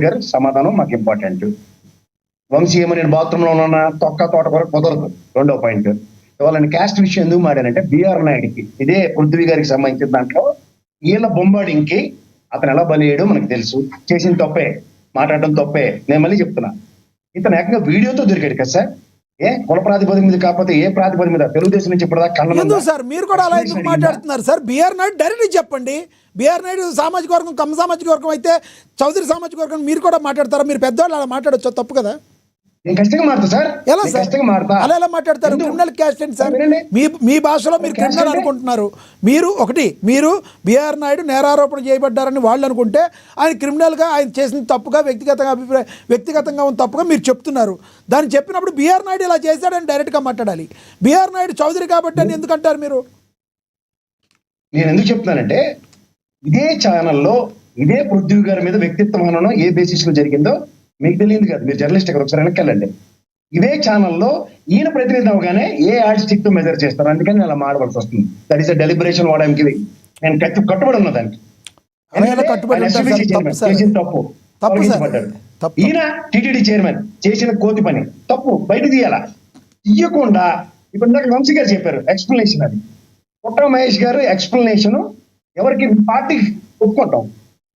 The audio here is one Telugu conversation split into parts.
గారు సమాధానం మాకు ఇంపార్టెంట్. వంశీ ఏమో నేను బాత్రూంలో ఉన్న తొక్క తోట కూడా కుదరదు. రెండో పాయింట్, ఇవాళ నేను క్యాస్ట్ విషయం ఎందుకు మాడానంటే బిఆర్ నాయుడికి ఇదే పృథ్వీ గారికి సంబంధించిన దాంట్లో వీళ్ళ బొంబాడింగ్కి అతను ఎలా బలియాడో మనకు తెలుసు. చేసిన తప్పే, మాట్లాడడం తప్పే. నేను మళ్ళీ చెప్తున్నా, ఇతను ఏకంగా వీడియోతో దొరికాడు కదా సార్. ఏ కుల ప్రాతిపదిక మీద కాకపోతే ఏ ప్రాతిపదిక మీద తెలుగుదేశం నుంచి ఇప్పుడు సార్ మీరు కూడా అలా ఎందుకు మాట్లాడుతున్నారు సార్? బిఆర్ నాయుడు డైరెక్ట్ చెప్పండి. బిఆర్ నాయుడు సామాజిక వర్గం కమ్మ సామాజిక వర్గం అయితే చౌదరి సామాజిక వర్గం మీరు కూడా మాట్లాడతారా? మీరు పెద్దవాళ్ళు అలా మాట్లాడచ్చు, తప్పు కదా? నేను ఖచ్చితంగా మారుతా సార్. ఎలా సార్ అలా ఎలా మాట్లాడతారు? క్రిమినల్ క్యాస్ట్ ఏంటి సార్? మీ భాషలో మీరు క్రిమినల్ అనుకుంటున్నారు. మీరు బిఆర్ నాయుడు నేరారోపణ చేయబడ్డారని వాళ్ళు అనుకుంటే ఆయన క్రిమినల్గా, ఆయన చేసిన తప్పుగా, వ్యక్తిగతంగా ఉన్న తప్పుగా మీరు చెప్తున్నారు. దాన్ని చెప్పినప్పుడు బిఆర్ నాయుడు ఇలా చేశాడని డైరెక్ట్గా మాట్లాడాలి. బిఆర్ నాయుడు చౌదరి కాబట్టి అని ఎందుకంటారు మీరు? నేను ఎందుకు చెప్తున్నానంటే ఇదే ఛానల్లో ఇదే పృథ్వీ గారి మీద వ్యక్తిత్వ హననం ఏ బేసిస్ లో జరిగిందో మీకు తెలియదు కదా. మీరు జర్నలిస్ట్ ఇక్కడ ఒకసారి వెనక్కెళ్ళండి. ఇదే ఛానల్లో ఈయన ప్రతినిధి అవగానే ఏ యాడ్ స్టిక్ తో మెజర్ చేస్తారు. అందుకని అలా మాడవలసి వస్తుంది. దట్ ఈస్ అ డెలిబరేషన్ వాడడానికి నేను కట్టుబడి ఉన్న దానికి. తప్పు ఈయన టీటీడీ చైర్మన్ చేసిన కోతి పని తప్పు, బయట తీయాలా? తీయకుండా ఇప్పుడు ఇందాక వంశీ గారు చెప్పారు ఎక్స్ప్లెనేషన్, అది పుట్ట మహేష్ గారు ఎక్స్ప్లెనేషన్ ఎవరికి పార్టీకి ఒప్పుకుంటాం,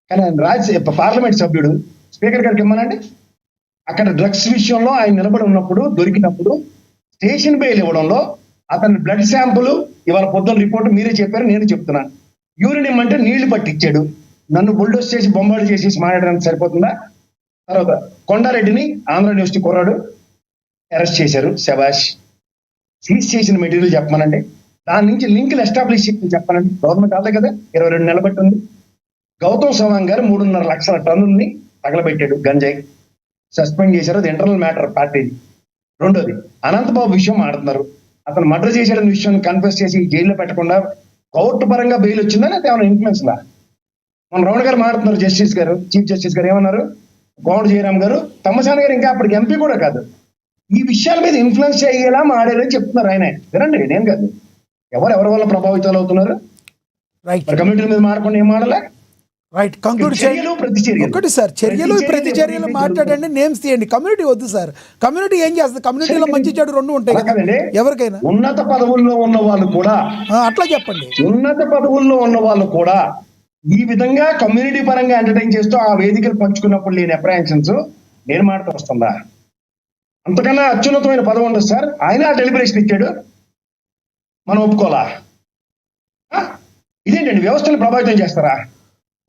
కానీ ఆయన పార్లమెంట్ సభ్యుడు స్పీకర్ గారికి ఇమ్మనండి. అక్కడ డ్రగ్స్ విషయంలో ఆయన నిలబడి ఉన్నప్పుడు దొరికినప్పుడు స్టేషన్ బెయిల్ ఇవ్వడంలో అతని బ్లడ్ శాంపుల్ ఇవాళ పొద్దున్న రిపోర్ట్ మీరే చెప్పారు, నేను చెప్తున్నాను. యూరిన్ ఇమ్మంటే నీళ్లు పట్టించాడు. నన్ను బుల్డోస్ చేసి బొమ్మలు చేసేసి మాట్లాడడానికి సరిపోతుందా? తర్వాత కొండారెడ్డిని ఆంధ్ర యూనివర్సిటీ కుర్రాడు అరెస్ట్ చేశారు, శబాష్. సీజ్ చేసిన మెటీరియల్ చెప్పమనండి. దాని నుంచి లింకులు ఎస్టాబ్లిష్ చేసి చెప్పమనండి. గవర్నమెంట్ అదే కదా 22 నెలలు బట్టి ఉంది. గౌతమ్ సవాంగ్ గారు 3.5 లక్షల టన్నుల్ని తగలబెట్టాడు గంజాయి, సస్పెండ్ చేశారు. అది ఇంటర్నల్ మ్యాటర్ పార్టీది. రెండోది అనంతబాబు విషయం ఆడుతున్నారు. అతను మర్డర్ చేశాడని విషయాన్ని కన్ఫెస్ చేసి జైల్లో పెట్టకుండా కోర్టు పరంగా బెయిల్ వచ్చిందని అది ఏమైనా ఇన్ఫ్లుయెన్స్ లా? మన రమణ గారు మాట్లాడుతున్నారు, జస్టిస్ గారు, చీఫ్ జస్టిస్ గారు ఏమన్నారు? గోడ జయరామ్ గారు, తమ్మసాని గారు ఇంకా అప్పటికి ఎంపీ కూడా కాదు, ఈ విషయాల మీద ఇన్ఫ్లుయెన్స్ అయ్యేలా మాడేదని చెప్తున్నారు. ఆయన వినండి, నేను కాదు. ఎవరి వల్ల ప్రభావితాలు అవుతున్నారు? కమ్యూనిటీల మీద మాడకుండా ఏం మాడలే? రైట్, కంక్లూడ్ చేయండి. ఒకటి సార్, చర్యలు ప్రతి చర్యలు మాట్లాడండి, నేమ్స్ తీయండి. కమ్యూనిటీ వద్దు సార్. కమ్యూనిటీ ఏం చేస్తుంది? కమ్యూనిటీలో మంచి చెడు రెండు ఉంటాయి కదా ఎవరికైనా. ఉన్నత పదవుల్లో ఉన్న వాళ్ళు కూడా అట్లా చెప్పండి. ఉన్నత పదవుల్లో ఉన్న వాళ్ళు కూడా ఈ విధంగా కమ్యూనిటీ పరంగా ఎంటర్టైన్ చేస్తూ ఆ వేదికలు పంచుకున్నప్పుడు లేని అప్రహెన్షన్స్ నేను మాట్లాడుతూ వస్తుందా? అంతకన్నా అత్యున్నతమైన పదవి ఉండదు సార్. ఆయన డెలిబరేషన్ ఇచ్చాడు, మనం ఒప్పుకోవాలా? ఇదేంటండి, వ్యవస్థను ప్రభావితం చేస్తారా?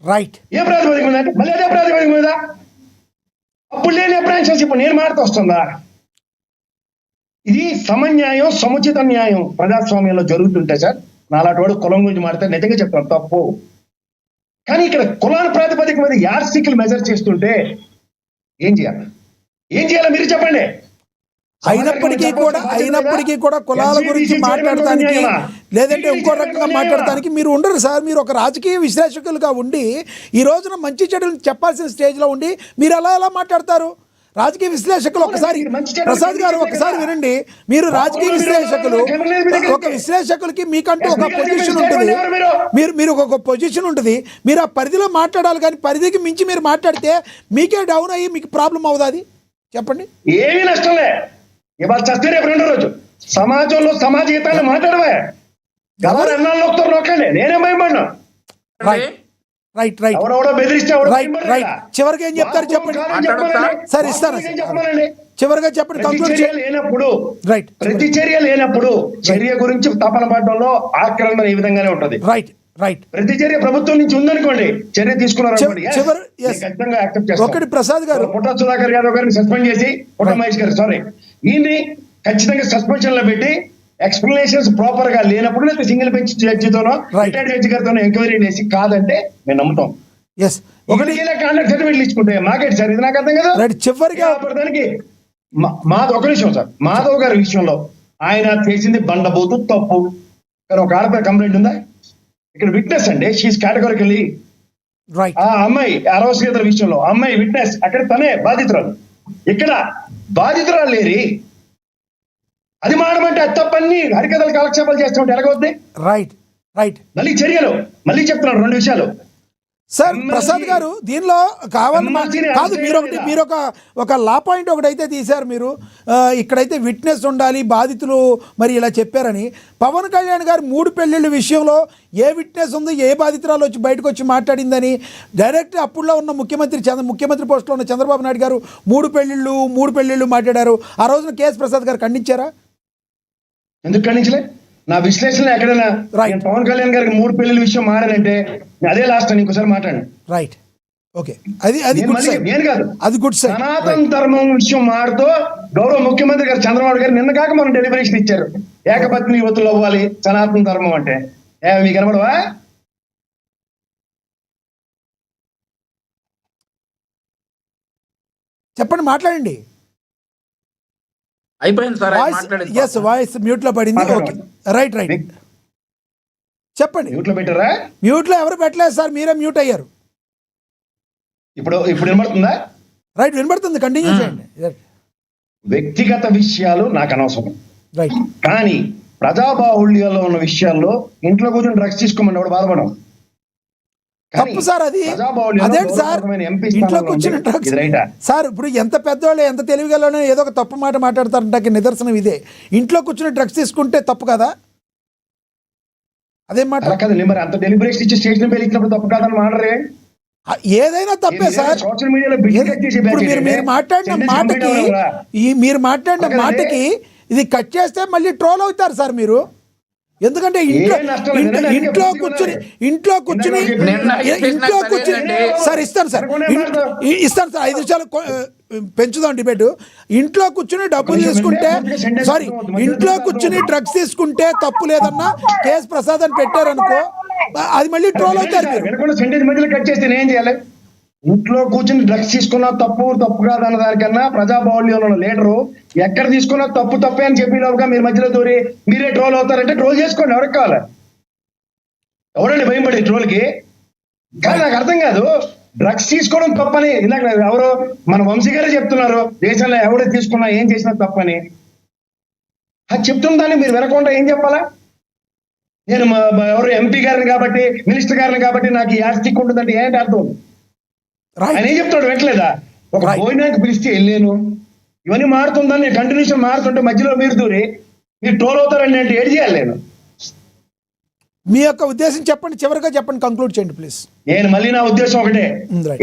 రైట్, ఏ ప్రాతిపదిక మీద అంటే మళ్ళీ అదే ప్రాతిపదిక మీద అప్పుడు లేని అప్రహెన్షన్స్ ఇప్పుడు నేను మాట్లాడుతూ వస్తుందా? ఇది సమన్యాయం, సముచిత న్యాయం ప్రజాస్వామ్యంలో జరుగుతుంటే సార్, నాలాంటి వాడు కులం గురించి మాట్లాడితే నిజంగా చెప్తాను తప్పు. కానీ ఇక్కడ కులాల ప్రాతిపదిక మీద యార్సిక్లు మెజర్ చేస్తుంటే ఏం చేయాలి మీరు చెప్పండి. అయినప్పటికీ కూడా కులాల గురించి మాట్లాడటానికి లేదంటే ఇంకో రకంగా మాట్లాడటానికి మీరు ఉండరు సార్. మీరు ఒక రాజకీయ విశ్లేషకులుగా ఉండి ఈ రోజున మంచి చెడులు చెప్పాల్సిన స్టేజ్లో ఉండి మీరు ఎలా మాట్లాడతారు? రాజకీయ విశ్లేషకులు ఒకసారి, ప్రసాద్ గారు ఒకసారి వినండి. మీరు రాజకీయ విశ్లేషకులు, ఒక విశ్లేషకులకి మీకంటూ ఒక పొజిషన్ ఉంటుంది. మీరు ఒక పొజిషన్ ఉంటుంది. మీరు ఆ పరిధిలో మాట్లాడాలి, కానీ పరిధికి మించి మీరు మాట్లాడితే మీకే డౌన్ అయ్యి మీకు ప్రాబ్లం అవుతుంది. అది చెప్పండి. ఏమీ నష్టం లే. ఇవాళ చస్తే రేపు రెండో రోజు సమాజంలో సమాజ హితాన్ని మాట్లాడవే. ఎవరు ఎన్నాళ్ళు వస్తారు నొక్కండి, నేనే భయపడినా. ఎవరెవడో బెదిరిస్తే చివరికి ఏం చెప్తారు చెప్పండి సార్, ఇస్తాను. చివరిగా చెప్పండి. రైట్, ప్రతి చర్య లేనప్పుడు చర్య గురించి తపన పడడంలో ఆక్రమణ ఈ విధంగానే ఉంటది. రైట్, ప్రతి చర్య ప్రభుత్వం నుంచి ఉందనుకోండి, చర్య తీసుకున్నారు. ఒకటి ప్రసాద్ గారు, పుట్ట సుధాకర్ యాదవ్ గారిని సస్పెండ్ చేసి, పుట్ట మహేష్ గారు ఈయన్ని ఖచ్చితంగా సస్పెన్షన్ లో పెట్టి ఎక్స్ప్లెనేషన్స్ ప్రాపర్ గా లేనప్పుడు లేదా సింగిల్ బెంచ్ జడ్జితోనో రిటైర్డ్ జడ్జి గారితోనో ఎంక్వైరీ చేసి కాదంటే మేము నమ్ముతాం. కాండక్ట్ సర్టిఫికెట్లు ఇచ్చుకుంటే మాకేంటి సార్? ఇది నాకు అర్థం కదా. చివరిగా దానికి మాధవ్, ఒక నిమిషం సార్, మాధవ్ గారి విషయంలో ఆయన చేసింది బండబోతు తప్పు. కానీ ఒక ఆడపిల్ల కంప్లైంట్ ఉందా? ఇక్కడ విట్నెస్ అండి, షీఈస్ కేటగిరికల్లీ. ఆ అమ్మాయి అరవసీతల విషయంలో అమ్మాయి విట్నెస్, అక్కడ తనే బాధితురాలు. ఇక్కడ బాధితురాలు లేరి అది మాడమంటే అది తప్పని హరికథలు కాలక్షేపాలు చేస్తుంటే ఎలాగవుద్ది? రైట్, మళ్ళీ చర్యలు, మళ్ళీ చెప్తున్నాను 2 విషయాలు. సార్ MLC ప్రసాద్ గారు దీనిలో కావాలి MLC ని కాదు, అరెస్ట్ మీరు ఒకటి చేయలేదా? మీరు ఒక లా పాయింట్ ఒకటైతే తీశారు మీరు. ఇక్కడైతే విట్నెస్ ఉండాలి, బాధితులు మరి ఇలా చెప్పారని. పవన్ కళ్యాణ్ గారు 3 పెళ్లిళ్ళ విషయంలో ఏ విట్నెస్ ఉంది, ఏ బాధితురాలు వచ్చి బయటకు వచ్చి మాట్లాడిందని డైరెక్ట్ అప్పుడులో ఉన్న ముఖ్యమంత్రి పోస్టులో ఉన్న చంద్రబాబు నాయుడు గారు 3 పెళ్లిళ్ళు మాట్లాడారు. ఆ రోజున కేఎస్ ప్రసాద్ గారు ఖండించారా? ఎందుకు ఖండించలే? నా విశ్లేషణ ఎక్కడైనా Right. నేను పవన్ కళ్యాణ్ గారికి 3 పెళ్లిల విషయం మారానంటే అదే లాస్ట్ అని ఇంకోసారి మాట్లాడండి. రైట్, ఓకే, అది నేను గుడ్ మళ్ళీ సైడ్, నేను కాదు, అది గుడ్ సైడ్. సనాతన ధర్మం విషయం మారుతూ గౌరవ ముఖ్యమంత్రి గారు చంద్రబాబు గారు నిన్న కాక మనం డెలివరేషన్ ఇచ్చారు. ఏకపత్ని యువతులు అవ్వాలి సనాతన ధర్మం అంటే మీకు కనబడవా? చెప్పండి, మాట్లాడండి. అయిపోయింది సార్, ఆయన వాయిస్ మాట్లాడేది ఎస్, వాయిస్ మ్యూట్లో పడింది. ఓకే, రైట్, చెప్పండి. మ్యూట్లో పెట్టారా? మ్యూట్లో ఎవరు పెట్టలేదు సార్, మీరే మ్యూట్ అయ్యారు. ఇప్పుడు వినబడుతుందా? రైట్, వినబడుతుంది, కంటిన్యూ చేయండి. వ్యక్తిగత విషయాలు నాకు అనవసరం, రైట్, కానీ ప్రజాబాహుళ్యంలో ఉన్న విషయాల్లో ఇంట్లో కూర్చొని డ్రగ్స్ తీసుకోమని ఎవడు బాధపడం. తప్పు సార్ అది. అదేంటి సార్, ఇంట్లో కూర్చుని డ్రగ్స్ సార్? ఇప్పుడు ఎంత పెద్దవాళ్ళు ఎంత తెలివిగలనో ఏదో ఒక తప్పు మాట మాట్లాడతారంటే నిదర్శనం ఇదే. ఇంట్లో కూర్చుని డ్రగ్స్ తీసుకుంటే తప్పు కదా? అదేం మాట కదా? మరి అంత డెలిబరేషన్ ఇచ్చి స్టేషన్ పేరు ఇచ్చినప్పుడు తప్పు కాదని మాడరే? ఏదైనా తప్పే సార్. సోషల్ మీడియాలో ఇప్పుడు మీరు మాట్లాడిన మాటకి ఇది కట్ చేస్తే మళ్ళీ ట్రోల్ అవుతారు సార్ మీరు. ఎందుకంటే ఇంట్లో కూర్చుని సార్ ఇస్తాను సార్ 5 నిమిషాలు పెంచుదాం డిబేట్. ఇంట్లో కూర్చుని డబ్బులు తీసుకుంటే సారీ ఇంట్లో కూర్చుని డ్రగ్స్ తీసుకుంటే తప్పు లేదన్నా కేఎస్ ప్రసాద్ అని పెట్టారనుకో, అది మళ్ళీ ట్రోల్ అవుతారు మీరు. సెంటెన్స్ మధ్యలో కట్ చేస్తే నేను ఏం చేయాలి? ఇంట్లో కూర్చుని డ్రగ్స్ తీసుకున్నా తప్పు కాదన్న దానికన్నా ప్రజాబాహుళ్యంలో ఉన్న లీడరు ఎక్కడ తీసుకున్నా తప్పే అని చెప్పినవుగా మీరు మధ్యలో దూరి మీరే ట్రోల్ అవుతారంటే ట్రోల్ చేసుకోండి. ఎవరికి కావాలి? ఎవరండి భయం పడి ట్రోల్కి? కానీ నాకు అర్థం కాదు, డ్రగ్స్ తీసుకోవడం తప్పని ఇందాక ఎవరు మన వంశీ గారే చెప్తున్నారు, దేశంలో ఎవరు తీసుకున్నా ఏం చేసినా తప్పని. అది చెప్తున్న దాన్ని మీరు వినకుండా ఏం చెప్పాలా? నేను ఎవరు ఎంపీ గారిని కాబట్టి మినిస్టర్ గారిని కాబట్టి నాకు ఈ యాస్టిక్ ఉంటుందంటే ఏంటి అర్థం? ఆయన ఏం చెప్తాడు? వెంటలేదా? ఒక భోజనానికి పిలిస్తే వెళ్ళాను, ఇవన్నీ మారుతుందని నేను కంటిన్యూషన్ మారుతుంటే మధ్యలో మీరు దూరి మీరు ట్రోల్ అవుతారండి అంటే ఏడు చేయాలి నేను? మీ యొక్క ఉద్దేశం చెప్పండి, చివరిగా చెప్పండి, కంక్లూడ్ చేయండి ప్లీజ్. నేను మళ్ళీ నా ఉద్దేశం ఒకటే,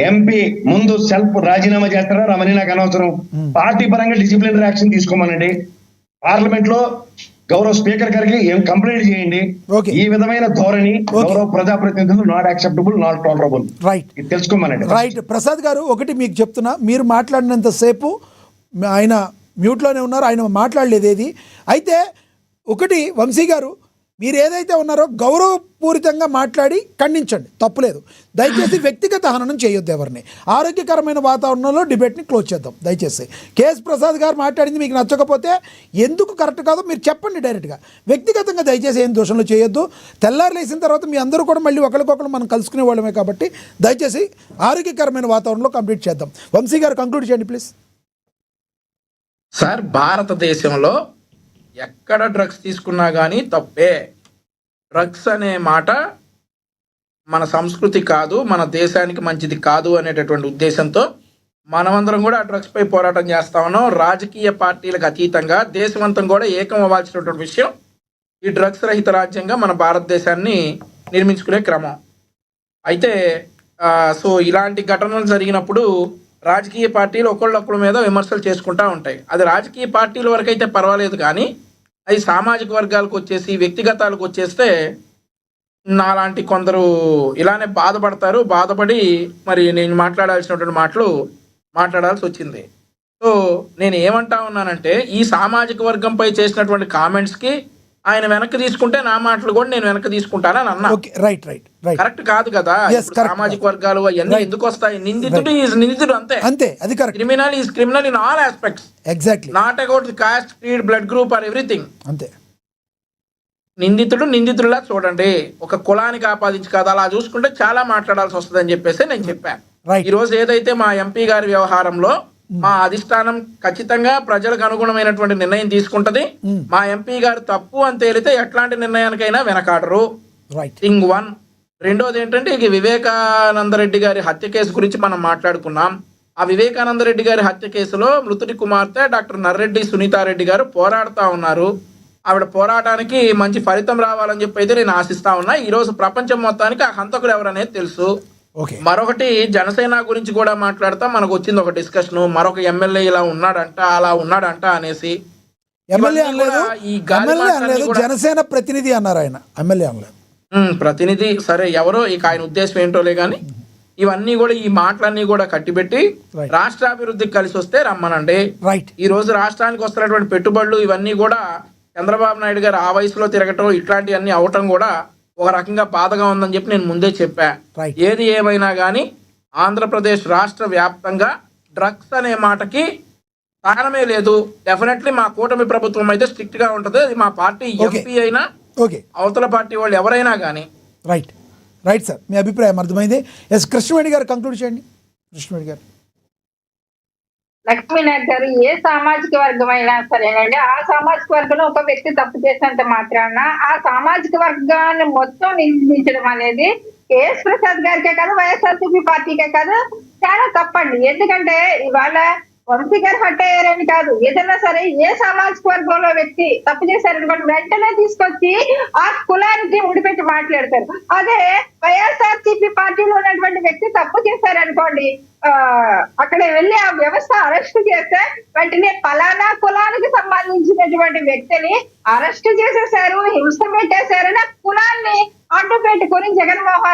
ఎంపీ ముందు సెల్ఫ్ రాజీనామా చేస్తారా రమణి నాకు అనవసరం. పార్టీ పరంగా డిసిప్లినరీ యాక్షన్ తీసుకోమనండి. పార్లమెంట్ లో గౌరవ స్పీకర్ గారికి ఏం కంప్లైంట్ చేయండి. ఈ విధమైన ధోరణి గౌరవ ప్రజాప్రతినిధులు not acceptable, not tolerable. Right, తెలుసుకోమనండి. రైట్. ప్రసాద్ గారు ఒకటి మీకు చెప్తున్నా, మీరు మాట్లాడినంత సేపు ఆయన మ్యూట్లోనే ఉన్నారు, ఆయన మాట్లాడలేదు ఏది. అయితే ఒకటి వంశీ గారు, మీరు ఏదైతే ఉన్నారో గౌరవపూరితంగా మాట్లాడి ఖండించండి, తప్పులేదు. దయచేసి వ్యక్తిగత హననం చేయొద్దు ఎవరిని. ఆరోగ్యకరమైన వాతావరణంలో డిబేట్ని క్లోజ్ చేద్దాం దయచేసి. కేఎస్ ప్రసాద్ గారు మాట్లాడింది మీకు నచ్చకపోతే ఎందుకు కరెక్ట్ కాదో మీరు చెప్పండి డైరెక్ట్గా. వ్యక్తిగతంగా దయచేసి ఏం దోషంలో చేయొద్దు. తెల్లారు లేసిన తర్వాత మీ అందరూ కూడా మళ్ళీ ఒకరికొకరు మనం కలుసుకునే వాళ్ళమే కాబట్టి దయచేసి ఆరోగ్యకరమైన వాతావరణంలో కంప్లీట్ చేద్దాం. వంశీ గారు కంక్లూడ్ చేయండి ప్లీజ్. సార్, భారతదేశంలో ఎక్కడ డ్రగ్స్ తీసుకున్నా కానీ తప్పే. డ్రగ్స్ అనే మాట మన సంస్కృతి కాదు, మన దేశానికి మంచిది కాదు అనేటటువంటి ఉద్దేశంతో మనమందరం కూడా ఆ డ్రగ్స్ పై పోరాటం చేస్తా ఉన్నాం. రాజకీయ పార్టీలకు అతీతంగా దేశమంతం కూడా ఏకం అవ్వాల్సినటువంటి విషయం ఈ డ్రగ్స్ రహిత రాజ్యంగా మన భారతదేశాన్ని నిర్మించుకునే క్రమం. అయితే సో ఇలాంటి ఘటనలు జరిగినప్పుడు రాజకీయ పార్టీలు ఒకళ్ళొక్కడి మీద విమర్శలు చేసుకుంటూ ఉంటాయి. అది రాజకీయ పార్టీల వరకు అయితే పర్వాలేదు, కానీ అది సామాజిక వర్గాలకు వచ్చేసి వ్యక్తిగతాలకు వచ్చేస్తే నాలాంటి కొందరు ఇలానే బాధపడతారు. బాధపడి మరి నేను మాట్లాడాల్సినటువంటి మాటలు మాట్లాడాల్సి వచ్చింది. సో నేను ఏమంటా ఉన్నానంటే, ఈ సామాజిక వర్గంపై చేసినటువంటి కామెంట్స్కి ఆయన వెనక్కి తీసుకుంటే నా మాటలు కూడా నేను వెనక్కి తీసుకుంటానని అన్నా. కరెక్ట్ కాదు కదా. సామాజిక వర్గాలు అవన్నీ ఎందుకు వస్తాయి? నిందితుడు ఈజ్ నిందితుడు, అంతే. అది correct. Criminal is criminal in all aspects. Exactly. Not about the caste, creed, blood group or everything. అంతే. నిందితుడు నిందితుడిలా చూడండి, ఒక కులానికి ఆపాదించి కాదు. అలా చూసుకుంటే చాలా మాట్లాడాల్సి వస్తుంది అని చెప్పేసి నేను చెప్పాను. ఈ రోజు ఏదైతే మా ఎంపీ గారి వ్యవహారంలో మా అధిష్టానం ఖచ్చితంగా ప్రజలకు అనుగుణమైనటువంటి నిర్ణయం తీసుకుంటది. మా ఎంపీ గారు తప్పు అని తేలితే ఎట్లాంటి నిర్ణయానికైనా వెనకాడరు. థింగ్ 1. రెండోది ఏంటంటే ఇక వివేకానందరెడ్డి గారి హత్య కేసు గురించి మనం మాట్లాడుకున్నాం. ఆ వివేకానందరెడ్డి గారి హత్య కేసులో మృతుడి కుమార్తె డాక్టర్ నర్రెడ్డి సునీతారెడ్డి గారు పోరాడుతూ ఉన్నారు. ఆవిడ పోరాటానికి మంచి ఫలితం రావాలని చెప్పి అయితే నేను ఆశిస్తా ఉన్నా. ఈరోజు ప్రపంచం మొత్తానికి ఆ హంతకుడు ఎవరనేది తెలుసు. ఓకే, మరొకటి జనసేన గురించి కూడా మాట్లాడతా మనకు వచ్చింది ఒక డిస్కషన్. మరొక ఎమ్మెల్యే ఇలా ఉన్నాడంట అలా ఉన్నాడంట అనేసి. ఎమ్మెల్యే ఇవన్నీ కూడా అనలేదు, ఈ గాలి ఎమ్మెల్యే మాటలన్నీ అనలేదు, కూడా- జనసేన ప్రతినిధి అన్నారు ఆయన, ఎమ్మెల్యే అనలేదు. ప్రతినిధి సరే ఎవరో ఇక ఆయన ఉద్దేశం ఏంటోలే కానీ ఇవన్నీ కూడా ఈ మాటలన్నీ కూడా కట్టిపెట్టి Right. రాష్ట్రాభివృద్ధికి కలిసి వస్తే రమ్మనండి. రైట్, ఈ రోజు రాష్ట్రానికి వస్తున్నటువంటి పెట్టుబడులు ఇవన్నీ కూడా చంద్రబాబు నాయుడు గారు ఆ వయసులో తిరగటం ఇట్లాంటివన్నీ అవటం కూడా ఒక రకంగా బాధగా ఉందని చెప్పి నేను ముందే చెప్పా. Right. ఏది ఏమైనా కానీ ఆంధ్రప్రదేశ్ రాష్ట్ర వ్యాప్తంగా డ్రగ్స్ అనే మాటకి స్థానమే లేదు. డెఫినెట్లీ మా కూటమి ప్రభుత్వం అయితే స్ట్రిక్ట్ గా ఉంటది. అది మా పార్టీ Okay. ఎంపీ అయినా ఓకే, అవతల పార్టీ వాళ్ళు ఎవరైనా కానీ. రైట్, రైట్ సార్, మీ అభిప్రాయం అర్థమైంది. ఎస్, కృష్ణవేణి గారు కంక్లూడ్ చేయండి. కృష్ణవేణి గారు. లక్ష్మీనాథ్ గారు, ఏ సామాజిక వర్గం అయినా సరేనండి, ఆ సామాజిక వర్గంలో ఒక వ్యక్తి తప్పు చేసినంత మాత్రాన ఆ సామాజిక వర్గాన్ని మొత్తం నిందించడం అనేది కేఎస్ ప్రసాద్ గారికే కాదు, వైఎస్ఆర్సీపీ పార్టీకే కాదు, చాలా తప్పండి. ఎందుకంటే ఇవాళ వంశీ గారు హట్ అయ్యారని కాదు, ఏదైనా సరే ఏ సామాజిక వర్గంలో వ్యక్తి తప్పు చేశారనుకోండి వెంటనే తీసుకొచ్చి ఆ కులానికి ముడిపెట్టి మాట్లాడతారు. అదే వైఎస్ఆర్సీపీ పార్టీలో ఉన్నటువంటి వ్యక్తి తప్పు చేశారనుకోండి, అక్కడ వెళ్ళి ఆ వ్యవస్థ అరెస్ట్ చేస్తే వెంటనే పలానా కులానికి సంబంధించినటువంటి వ్యక్తిని అరెస్ట్ చేసేశారు, హింస పెట్టేశారని ఆ కులాన్ని అడ్డు పెట్టుకొని జగన్మోహన్